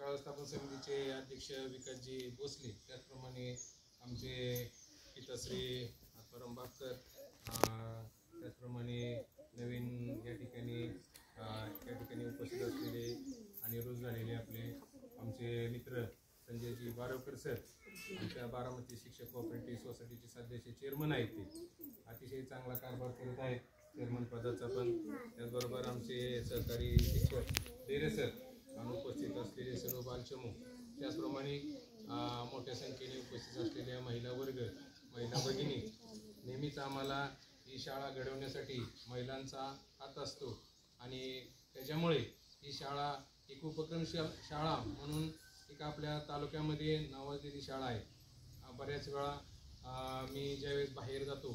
शाळा व्यवस्थापन समितीचे अध्यक्ष विकासजी भोसले, त्याचप्रमाणे आमचे पिताश्री परम भास्कर, त्याचप्रमाणे नवीन या ठिकाणी उपस्थित असलेले आणि रोज झालेले आपले आमचे मित्र संजयजी बारवकर सर, आमच्या बारामती शिक्षक कोऑपरेटिव्ह सोसायटीचे सध्याचे चेअरमन आहेत. ते अतिशय चांगला कारभार करत आहेत चेअरमन पदाचा पण. त्याचबरोबर आमचे सहकारी शिक्षक डेरे सर, उपस्थित असलेले सर्व बालचमू, त्याचप्रमाणे मोठ्या संख्येने उपस्थित असलेल्या महिला वर्ग, महिला भगिनी. नेहमीच आम्हाला ही शाळा घडवण्यासाठी महिलांचा हात असतो आणि त्याच्यामुळे ही शाळा एक उपक्रम शाळा म्हणून एक आपल्या तालुक्यामध्ये नावाजलेली शाळा आहे. बऱ्याच वेळा मी ज्यावेळेस बाहेर जातो,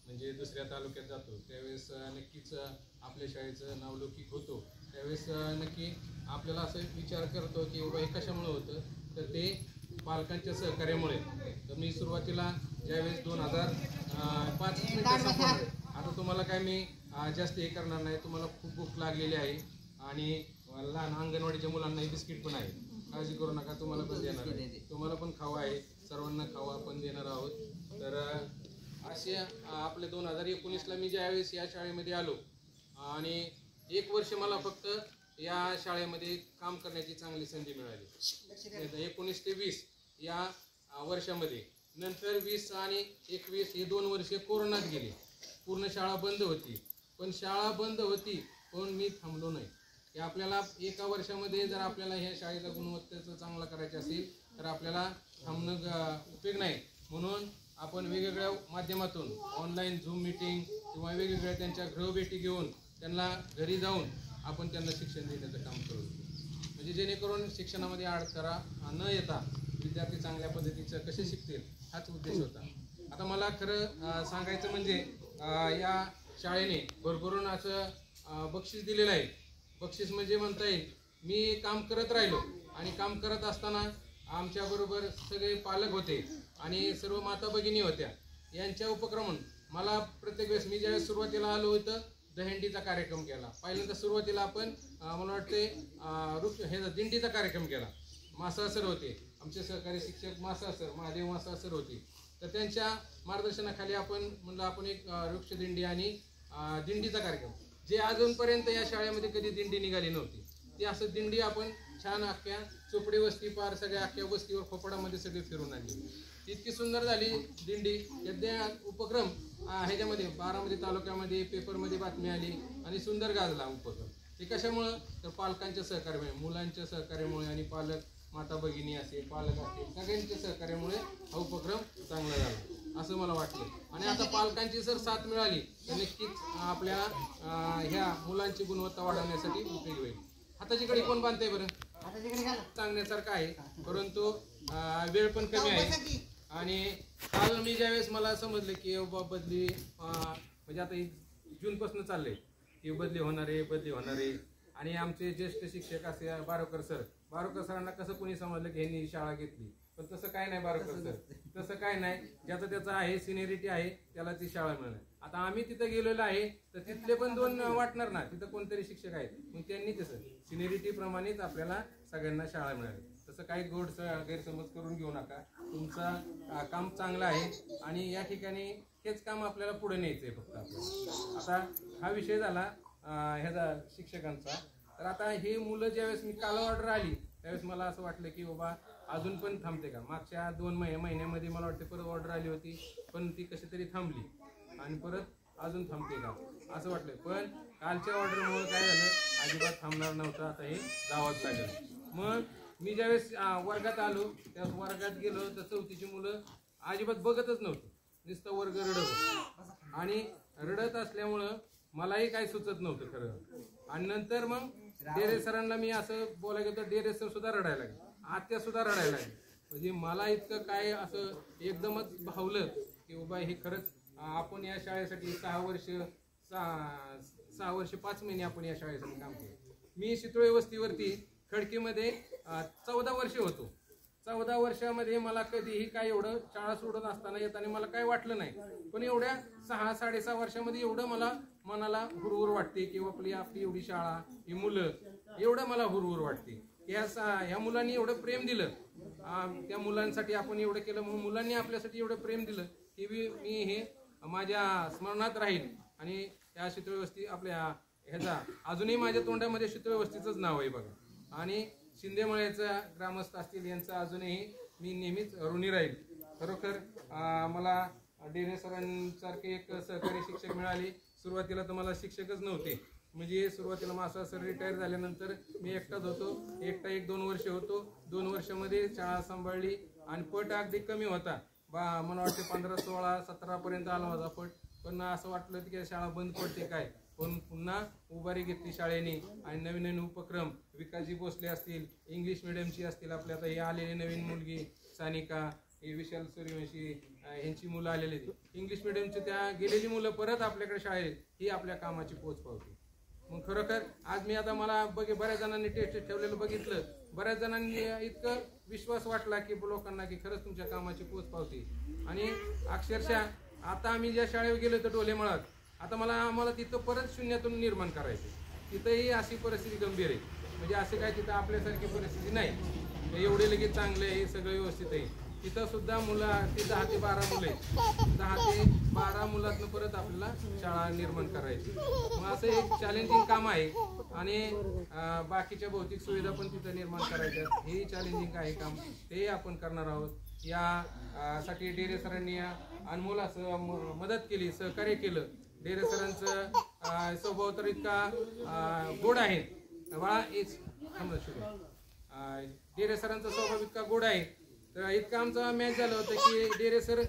म्हणजे दुसऱ्या तालुक्यात जातो, त्यावेळेस नक्कीच आपल्या शाळेचं नावलौकिक होतो. त्यावेळेस नक्की आपल्याला असं विचार करतो की बाबा हे कशामुळे होतं, तर ते पालकांच्या सहकार्यामुळे. तर मी सुरुवातीला ज्यावेळेस 2005 आता तुम्हाला काय मी जास्त हे करणार नाही, तुम्हाला खूप भूक लागलेली आहे आणि लहान अंगणवाडीच्या मुलांनाही बिस्किट पण आहे, काळजी करू नका, तुम्हाला पण देणार आहे, तुम्हाला पण खावा आहे, सर्वांना खावा पण देणार आहोत. तर असे आपले 2019ला मी ज्यावेळेस या शाळेमध्ये आलो आणि 1 वर्ष मला फक्त या शाळेमध्ये काम करण्याची चांगली संधी मिळाली. 19 ते 20 या वर्षामध्ये. नंतर 20 आणि 21 हे 2 वर्षे कोरोनात गेले. पूर्ण शाळा बंद होती. पण शाळा बंद होती पण मी थांबलो नाही. की आपल्याला एका वर्षामध्ये जर आपल्याला ह्या शाळेचा गुणवत्तेचं चांगला करायचं असेल तर आपल्याला थांबणं उपयोग नाही. म्हणून आपण वेगवेगळ्या माध्यमातून ऑनलाईन झूम मीटिंग किंवा वेगवेगळ्या त्यांच्या गृहभेटी घेऊन त्यांना घरी जाऊन आपण त्यांना शिक्षण देण्याचं काम करू, म्हणजे जेणेकरून शिक्षणामध्ये अडथळा न येता विद्यार्थी चांगल्या पद्धतीचं कसे शिकतील हाच उद्देश होता. आता मला खरं सांगायचं म्हणजे या शाळेने भरभरून असं बक्षीस दिलेलं आहे. बक्षीस म्हणजे म्हणता येईल मी काम करत राहिलो आणि काम करत असताना आमच्याबरोबर सगळे पालक होते आणि सर्व माता भगिनी होत्या. यांच्या उपक्रमून मला प्रत्येक वेळेस मी ज्यावेळेस सुरुवातीला आलो होतं दहीहंडीचा कार्यक्रम केला. पहिल्यांदा सुरुवातीला आपण मला वाटते हे दिंडीचा कार्यक्रम केला. मासा सर होते आमचे सहकारी शिक्षक, मासा सर, महादेव मासा सर होते. तर त्यांच्या मार्गदर्शनाखाली आपण म्हणलं आपण एक वृक्षदिंडी आणि दिंडीचा कार्यक्रम, जे अजूनपर्यंत या शाळेमध्ये कधी दिंडी निघाली नव्हती, ती असं दिंडी आपण छान अख्ख्या चोपडी वस्ती पार सगळ्या अख्ख्या वस्तीवर खोपडामध्ये सगळे फिरून आणली. इतकी सुंदर झाली दिंडी. त्या उपक्रम ह्याच्यामध्ये बारामती तालुक्यामध्ये पेपरमध्ये बातमी आली आणि सुंदर गाजला उपक्रम. ते कशामुळं तर पालकांच्या सहकार्यामुळे, मुलांच्या सहकार्यामुळे आणि पालक माता भगिनी असेल, पालक असतील, सगळ्यांच्या सहकार्यामुळे हा उपक्रम चांगला झाला असं मला वाटलं. आणि आता पालकांची जर साथ मिळाली तर नक्कीच आपल्या ह्या मुलांची गुणवत्ता वाढवण्यासाठी उपयोगी होईल. हाताची कडी कोण बांधते बरं? सांगण्यासारखं आहे, परंतु वेळ पण कमी आहे. आणि काल मी ज्यावेळेस मला समजलं की बदली म्हणजे आता जूनपासून चाललंय की बदली होणार आहे आणि आमचे ज्येष्ठ शिक्षक असे बारवकर सरांना कसं कोणी समजलं की ह्यांनी शाळा घेतली, पण तसं काय नाही बारवकर सर, तसं काय नाही. ज्याचं त्याचं आहे, सिनियरिटी आहे त्याला ती शाळा मिळणार. आता आम्ही तिथं गेलेलो आहे तर तिथले पण 2 वाटणार ना, तिथं कोणतरी शिक्षक आहेत, मग त्यांनी तसं सिनियरिटी प्रमाणेच आपल्याला सगळ्यांना शाळा मिळाली. तसं काही गैरसमज करून घेऊ नका. तुमचं काम चांगलं आहे आणि या ठिकाणी हेच काम आपल्याला पुढे न्यायचं आहे फक्त आपल्याला. आता हा विषय झाला ह्याचा शिक्षकांचा. तर आता हे मुलं ज्यावेळेस मी काल ऑर्डर आली त्यावेळेस मला असं वाटलं की बाबा अजून पण थांबते का. मागच्या 2 महिन्यामध्ये मला वाटते परत ऑर्डर आली होती पण ती कशी तरी थांबली आणि परत अजून थांबते का असं वाटलं. पण कालच्या ऑर्डरमुळे काय झालं, अजिबात थांबणार नव्हतं. आता हे गावात लागलं. मग मी ज्यावेळेस वर्गात आलो त्यावेळेस वर्गात गेलो तर 4थीची मुलं अजिबात बघतच नव्हतं, नुसतं वर्ग रडत होतं आणि रडत असल्यामुळं मलाही काही सुचत नव्हतं खरं. आणि नंतर मग डेरे सरांना मी असं बोलायला गेलो तर डेरे सर सुद्धा रडायला लागले, आत्या सुद्धा रडायला लागली. म्हणजे मला इतकं काय असं एकदमच भावलं की बाबा हे खरंच आपण या शाळेसाठी 6 वर्ष 5 महिने आपण या शाळेसाठी काम केलं. मी शितोळे वस्तीवरती खडकीमध्ये 14 वर्ष होतो. 14 वर्षामध्ये मला कधीही काय एवढं शाळा सोडून असताना येताना मला काय वाटलं नाही. पण एवढ्या 6-6.5 वर्षामध्ये एवढं मला मनाला हुरहुर वाटते की आपली एवढी शाळा, ही मुलं, एवढं मला हुरहुर वाटते. ह्या मुलांनी एवढं प्रेम दिलं, त्या मुलांसाठी आपण एवढं केलं म्हणून मुलांनी आपल्यासाठी एवढं प्रेम दिलं की मी हे माझ्या स्मरणात राहील. आणि या शीतळवस्ती आपल्या ह्याचा अजूनही माझ्या तोंडामध्ये शीतळवस्तीचंच नाव आहे बघा. आणि शिंदेमळ्याचा ग्रामस्थ असतील यांचं अजूनही मी नेहमीच ऋणी राहील. खरोखर मला डेरे सरांसारखे एक सहकारी शिक्षक मिळाले. सुरुवातीला तर मला शिक्षकच नव्हते, म्हणजे सुरुवातीला मास्टर सर रिटायर झाल्यानंतर मी एकटाच होतो. एकटा 1-2 वर्ष होतो. 2 वर्षामध्ये शाळा सांभाळली आणि पट अगदी कमी होता. मला वाटते 15, 16, 17 पर्यंत आला माझा पट. पण असं वाटलं की शाळा बंद पडते काय, पण पुन्हा उभारी घेतली शाळेने आणि नवीन नवीन उपक्रम विकासजी भोसले असतील, इंग्लिश मिडियमची असतील, आपल्या आता हे आलेले नवीन मुलगी सानिका, हे विशाल सूर्यवंशी यांची मुलं आलेली इंग्लिश मिडियमची, त्या गेलेली मुलं परत आपल्याकडे शाळेत ही आपल्या कामाची पोच पावते. मग खरोखर आज मी आता मला बऱ्याच जणांनी टेस्ट ठेवलेलं बघितलं, बऱ्याच जणांनी इतकं विश्वास वाटला की लोकांना की खरंच तुमच्या कामाची पोच पावते. आणि अक्षरशः आता आम्ही ज्या शाळेवर गेलो तर डोलेमळात, आता आम्हाला तिथं परत शून्यातून निर्माण करायचं. तिथंही अशी परिस्थिती गंभीर आहे, म्हणजे असे काय तिथं आपल्यासारखी परिस्थिती नाही. एवढे लगेच चांगले आहे, हे सगळं व्यवस्थित आहे. तिथं सुद्धा मुलं ती 10 ते 12 मुलं आहेत. 10 ते 12 मुलातनं परत आपल्याला शाळा निर्माण करायची. मग असं एक चॅलेंजिंग काम आहे. आणि बाकीच्या भौतिक सुविधा पण तिथं निर्माण करायच्या, हेही चॅलेंजिंग आहे काम, ते आपण करणार आहोत. या साठी डेरे सरांनी अनमोल असं मदत केली, सहकार्य केलं. डेरे सरांचं स्वभाव तर इतका गोड आहे बाळा, डेरे सरांचा स्वभाव इतका गोड आहे. तर इतकं आमचा मॅच झालं होतं की डेरे सर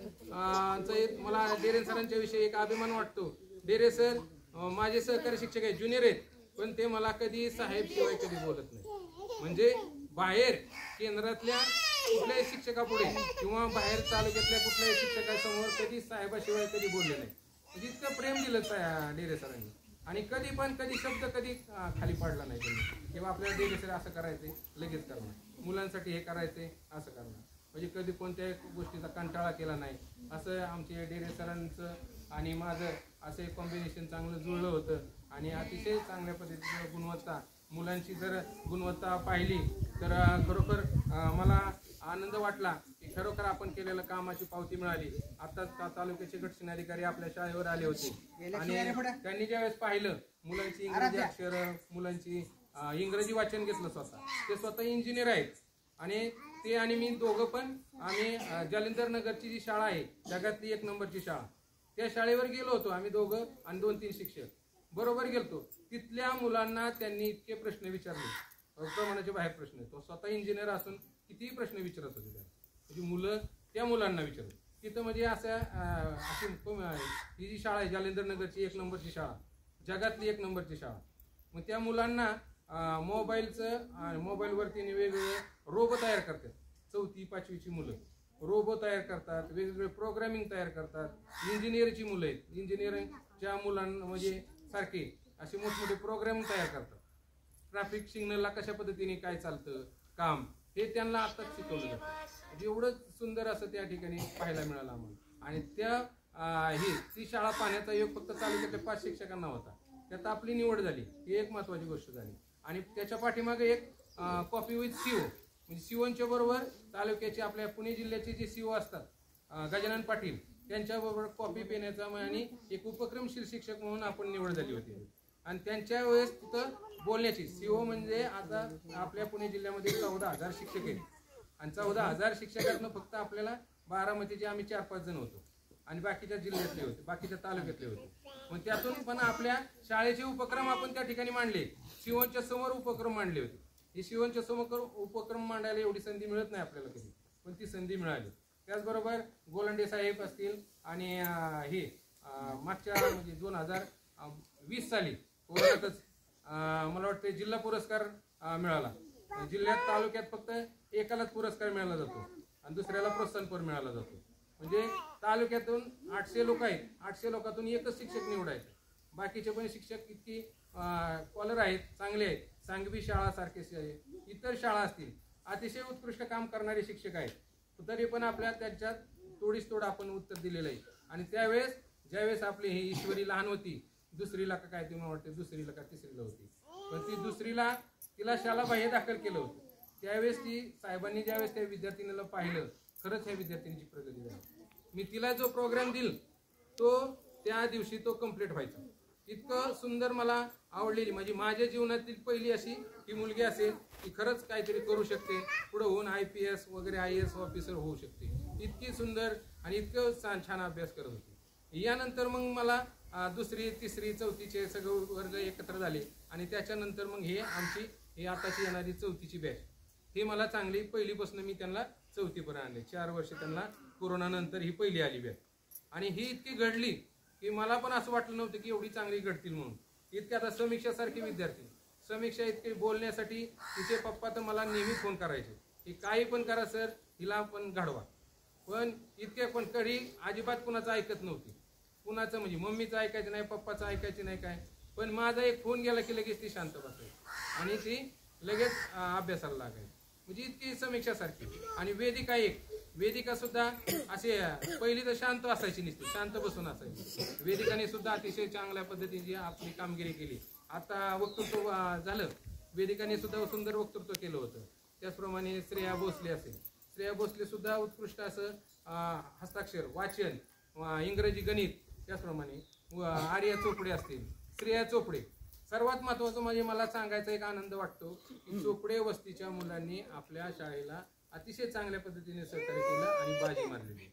मला डेरे सरांच्या विषयी एक अभिमान वाटतो. डेरे सर माझे सहकारी शिक्षक आहेत, ज्युनियर आहेत, पण ते मला कधी साहेब शिवाय कधी बोलत नाही. म्हणजे बाहेर केंद्रातल्या कुठल्याही शिक्षकापुढे किंवा बाहेर तालुक्यातल्या कुठल्याही शिक्षकासमोर कधी साहेबाशिवाय कधी बोलले नाही. म्हणजे इतकं प्रेम दिलं डेरे सरांनी. आणि कधी शब्द कधी खाली पाडला नाही त्यांनी, किंवा आपल्याला डेरे सर असं करायचे लगेच करणार, मुलांसाठी हे करायचे असं करणार, म्हणजे कधी कोणत्याही गोष्टीचा कंटाळा केला नाही. असं आमचे डेरे सरांचं आणि माझं असं एक कॉम्बिनेशन चांगलं जुळलं होतं. आणि अतिशय चांगल्या पद्धतीची गुणवत्ता, मुलांची जर गुणवत्ता पाहिली तर खरोखर मला आनंद वाटला की खरोखर आपण केलेलं कामाची पावती मिळाली. आत्ताच तालुक्याचे गटशिन अधिकारी आपल्या शाळेवर आले होते आणि त्यांनी ज्यावेळेस पाहिलं मुलांची इंग्रजी अक्षर, मुलांची इंग्रजी वाचन घेतलं, ते स्वतः इंजिनियर आहेत. आणि ते आणि मी दोघं पण आम्ही जालिंदर नगरची जी शाळा आहे, जगातली 1 नंबरची शाळा, त्या शाळेवर गेलो होतो आम्ही दोघं आणि 2-3 शिक्षक बरोबर गेलतो. तिथल्या मुलांना त्यांनी इतके प्रश्न विचारले, प्रमाणाच्या बाहेर प्रश्न. तो स्वतः इंजिनियर असून कितीही प्रश्न विचारत होते, म्हणजे मुलं त्या मुलांना विचारत तिथं. म्हणजे अशी ही जी शाळा आहे जालिंदर नगरची 1 नंबरची शाळा, जगातली 1 नंबरची शाळा. मग त्या मुलांना मोबाईलवरती वेगवेगळे रोबो तयार करतात. 4थी 5वीची मुलं रोबो तयार करतात, वेगवेगळे प्रोग्रामिंग तयार करतात. इंजिनिअरची मुलं आहेत, इंजिनिअरिंगच्या मुलांना म्हणजे सारखे असे मोठमोठे प्रोग्राम तयार करतात. ट्रॅफिक सिग्नलला कशा पद्धतीने काय चालतं काम, हे त्यांना आत्ताच शिकवलं जातं. म्हणजे एवढं सुंदर असं त्या ठिकाणी पाहायला मिळालं आम्हाला. आणि ती शाळा पाहण्याचा योग फक्त तालुक्यातल्या 5 शिक्षकांना होता. त्यात आपली निवड झाली, ही एक महत्वाची गोष्ट झाली. आणि त्याच्या पाठीमागे एक कॉफी विथ सीओ, म्हणजे सीओच्या बरोबर तालुक्याचे आपल्या पुणे जिल्ह्याचे जे सीओ असतात गजानन पाटील, त्यांच्याबरोबर कॉफी पिण्याचा आणि एक उपक्रमशील शिक्षक म्हणून आपण निवड झाली होती. आणि त्यांच्या वेळेस तिथं बोलण्याची सीओ म्हणजे आता आपल्या पुणे जिल्ह्यामध्ये 14,000 शिक्षक आहेत. आणि 14,000 शिक्षकातनं फक्त आपल्याला बारामतीचे आम्ही 4-5 जण होतो आणि बाकीच्या जिल्ह्यातले होते, बाकीच्या तालुक्यातले होते. मग त्यातून पण आपल्या शाळेचे उपक्रम आपण त्या ठिकाणी मांडले, सीओच्या समोर उपक्रम मांडले होते. हे सीओच्या समोर उपक्रम मांडायला एवढी संधी मिळत नाही आपल्याला कधी, पण ती संधी मिळाली. त्याचबरोबर गोलंडे साहेब असतील आणि मागच्या म्हणजे 2020 साली कोरोनातच मला वाटतं जिल्हा पुरस्कार मिळाला. जिल्ह्यात तालुक्यात फक्त एकालाच पुरस्कार मिळाला जातो आणि दुसऱ्याला प्रोत्साहनपर मिळाला जातो. म्हणजे तालुक्यातून 800 लोक आहेत, 800 लोकांतून एकच शिक्षक निवडायचे. बाकीचे पण शिक्षक इतकी कॉलर आहेत, चांगले आहेत. सांगवी शाळा सारखे इतर शाळा असतील, अतिशय उत्कृष्ट काम करणारे शिक्षक आहेत. तरी पण आपल्या त्याच्यात तोडीस तोड आपण उत्तर दिलेलं आहे. आणि त्यावेळेस ज्यावेळेस आपली ही ईश्वरी लहान होती, 2रीला का काय ती मला वाटते 2रीला का 3रीला होती, पण ती 2रीला तिला शाळा बाह्य दाखल केलं होतं. त्यावेळेस ती साहेबांनी ज्यावेळेस त्या विद्यार्थिनीला पाहिलं, खरंच ह्या विद्यार्थिनीची प्रगती झाली. मी तिला जो प्रोग्राम दिल तो त्या दिवशी तो कंप्लीट व्हायचा. इतकं सुंदर मला आवडलेली, म्हणजे माझ्या जीवनातील पहिली अशी ही मुलगी असेल की खरंच काहीतरी करू शकते, पुढे होऊन IPS वगैरे IAS ऑफिसर होऊ शकते. इतकी सुंदर आणि इतकं छान अभ्यास करत होती. यानंतर मग मला दुसरी, तिसरी, चौथीचे सगळे वर्ग एकत्र झाले आणि त्याच्यानंतर मग ही आताची येणारी चौथीची बॅच, ही मला चांगली पहिलीपासून मी त्यांना चौथीपर्यंत आणले. 4 वर्ष त्यांना कोरोनानंतर ही पहिली आली बॅच आणि ही इतकी घडली की मला पण असं वाटलं नव्हतं की एवढी चांगली घडतील म्हणून. इतके आता समीक्षासारखे विद्यार्थी, समीक्षा इतके बोलण्यासाठी तिचे पप्पा तर मला नेहमी फोन करायचे की काही पण करा सर, हिला पण घडवा. पण इतके पण कधी अजिबात कुणाचं ऐकत नव्हती. कुणाचं म्हणजे मम्मीचं ऐकायचं नाही, पप्पाचं ऐकायचं नाही काय. पण माझा एक फोन गेला की लगेच ती शांत बसायची आणि ती लगेच अभ्यासाला लागायची. म्हणजे इतकी समीक्षासारखी. आणि वेदिका सुद्धा असे पहिली तर शांत असायची, नुसती शांत बसून असायची. वेदिकाने सुद्धा अतिशय चांगल्या पद्धतीने आपली कामगिरी केली. आता वक्तृत्व झालं, वेदिकाने सुद्धा सुंदर वक्तृत्व केलं होतं. त्याचप्रमाणे श्रेया भोसले सुद्धा उत्कृष्ट असं हस्ताक्षर, वाचन, इंग्रजी, गणित, त्याचप्रमाणे आर्या चोपडे असतील, श्रेया चोपडे. सर्वात महत्त्वाचं म्हणजे मला सांगायचा एक आनंद वाटतो की चोपडे वस्तीच्या मुलांनी आपल्या शाळेला अतिशय चांगल्या पद्धतीने सहकार्य केलं आणि बाजी मारलेली.